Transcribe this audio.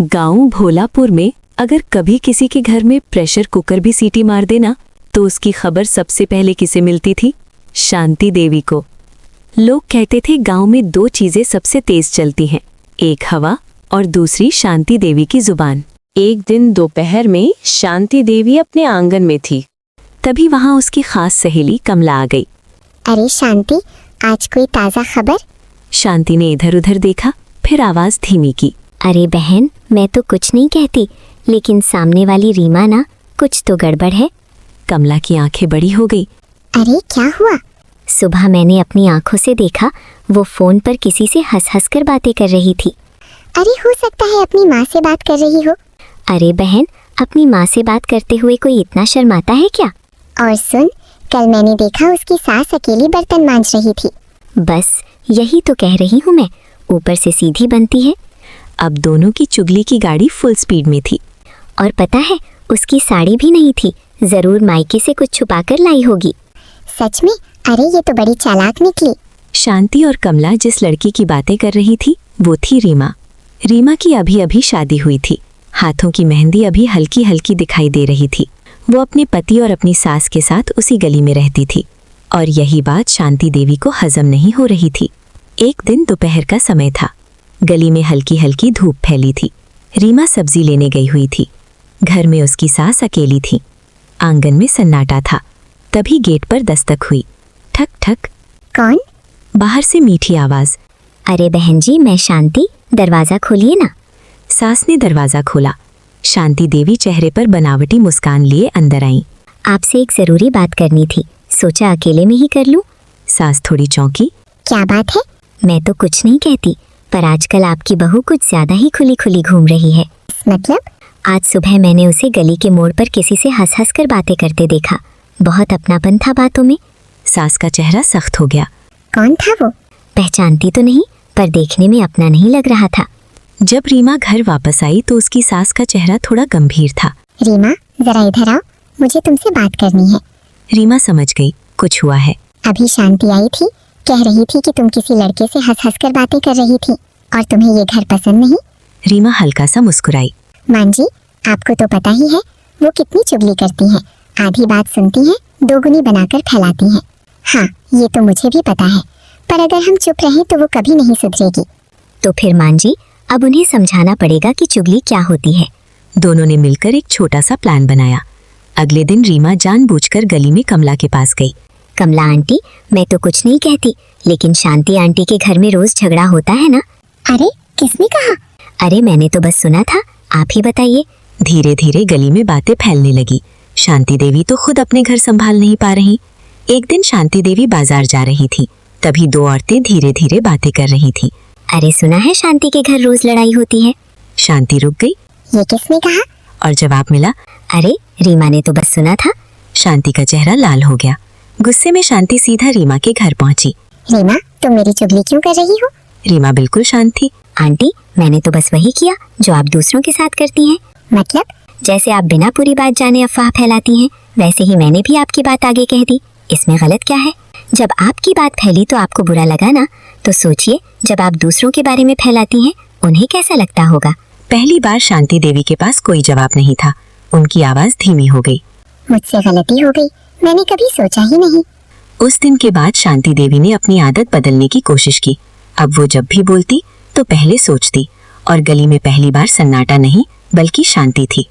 गांव भोलापुर में अगर कभी किसी के घर में प्रेशर कुकर भी सीटी मार देना तो उसकी खबर सबसे पहले किसे मिलती थी? शांति देवी को। लोग कहते थे गांव में दो चीजें सबसे तेज चलती हैं, एक हवा और दूसरी शांति देवी की जुबान। एक दिन दोपहर में शांति देवी अपने आंगन में थी, तभी वहां उसकी खास सहेली कमला आ गई। अरे शांति, आज कोई ताज़ा खबर? शांति ने इधर उधर देखा, फिर आवाज धीमी की। अरे बहन, मैं तो कुछ नहीं कहती, लेकिन सामने वाली रीमा ना, कुछ तो गड़बड़ है। कमला की आंखें बड़ी हो गई। अरे क्या हुआ? सुबह मैंने अपनी आंखों से देखा, वो फोन पर किसी से हंस हंस कर बातें कर रही थी। अरे हो सकता है अपनी माँ से बात कर रही हो। अरे बहन, अपनी माँ से बात करते हुए कोई इतना शर्माता है क्या? और सुन, कल मैंने देखा उसकी सास अकेली बर्तन मांज रही थी। बस यही तो कह रही हूँ मैं, ऊपर से सीधी बनती है। अब दोनों की चुगली की गाड़ी फुल स्पीड में थी। और पता है, उसकी साड़ी भी नहीं थी, जरूर मायके से कुछ छुपा कर लाई होगी। सच में? अरे ये तो बड़ी चालाक निकली। शांति और कमला जिस लड़की की बातें कर रही थी वो थी रीमा। रीमा की अभी अभी शादी हुई थी, हाथों की मेहंदी अभी हल्की हल्की दिखाई दे रही थी। वो अपने पति और अपनी सास के साथ उसी गली में रहती थी और यही बात शांति देवी को हजम नहीं हो रही थी। एक दिन दोपहर का समय था, गली में हल्की हल्की धूप फैली थी। रीमा सब्जी लेने गई हुई थी, घर में उसकी सास अकेली थी। आंगन में सन्नाटा था, तभी गेट पर दस्तक हुई। ठक ठक। कौन? बाहर से मीठी आवाज। अरे बहन जी, मैं शांति, दरवाजा खोलिए ना। सास ने दरवाजा खोला। शांति देवी चेहरे पर बनावटी मुस्कान लिए अंदर आई। आपसे एक जरूरी बात करनी थी, सोचा अकेले में ही कर लूं। सास थोड़ी चौंकी। क्या बात है? मैं तो कुछ नहीं कहती, पर आजकल आपकी बहू कुछ ज्यादा ही खुली खुली घूम रही है। मतलब? आज सुबह मैंने उसे गली के मोड़ पर किसी से हंस हंस कर बातें करते देखा। बहुत अपनापन था बातों में। सास का चेहरा सख्त हो गया। कौन था वो? पहचानती तो नहीं, पर देखने में अपना नहीं लग रहा था। जब रीमा घर वापस आई तो उसकी सास का चेहरा थोड़ा गंभीर था। रीमा, जरा इधर आओ, मुझे तुमसे बात करनी है। रीमा समझ गई कुछ हुआ है। अभी शांति आई थी, कह रही थी कि तुम किसी लड़के से हंस हंस कर बातें कर रही थी और तुम्हें ये घर पसंद नहीं। रीमा हल्का सा मुस्कुराई। मान जी, आपको तो पता ही है वो कितनी चुगली करती हैं। आधी बात सुनती हैं, दोगुनी बनाकर फैलाती हैं। हाँ, ये तो मुझे भी पता है, पर अगर हम चुप रहें तो वो कभी नहीं सुधरेगी। तो फिर मान जी, अब उन्हें समझाना पड़ेगा कि चुगली क्या होती है। दोनों ने मिलकर एक छोटा सा प्लान बनाया। अगले दिन रीमा जानबूझकर गली में कमला के पास गई। कमला आंटी, मैं तो कुछ नहीं कहती, लेकिन शांति आंटी के घर में रोज झगड़ा होता है ना? अरे किसने कहा? अरे मैंने तो बस सुना था, आप ही बताइए। धीरे धीरे गली में बातें फैलने लगी। शांति देवी तो खुद अपने घर संभाल नहीं पा रही। एक दिन शांति देवी बाजार जा रही थी, तभी दो औरतें धीरे धीरे बातें कर रही थी। अरे सुना है शांति के घर रोज लड़ाई होती है। शांति रुक गई। ये किसने कहा? और जवाब मिला, अरे रीमा ने तो बस सुना था। शांति का चेहरा लाल हो गया। गुस्से में शांति सीधा रीमा के घर पहुंची। रीमा, तुम मेरी चुगली क्यों कर रही हो? रीमा बिल्कुल शांत थी। आंटी, मैंने तो बस वही किया जो आप दूसरों के साथ करती हैं। मतलब? जैसे आप बिना पूरी बात जाने अफवाह फैलाती हैं, वैसे ही मैंने भी आपकी बात आगे कह दी। इसमें गलत क्या है? जब आपकी बात फैली तो आपको बुरा लगा ना, तो सोचिए जब आप दूसरों के बारे में फैलाती हैं, उन्हें कैसा लगता होगा। पहली बार शांति देवी के पास कोई जवाब नहीं था। उनकी आवाज धीमी हो गई। मुझसे गलती हो गई, मैंने कभी सोचा ही नहीं। उस दिन के बाद शांति देवी ने अपनी आदत बदलने की कोशिश की। अब वो जब भी बोलती तो पहले सोचती, और गली में पहली बार सन्नाटा नहीं बल्कि शांति थी।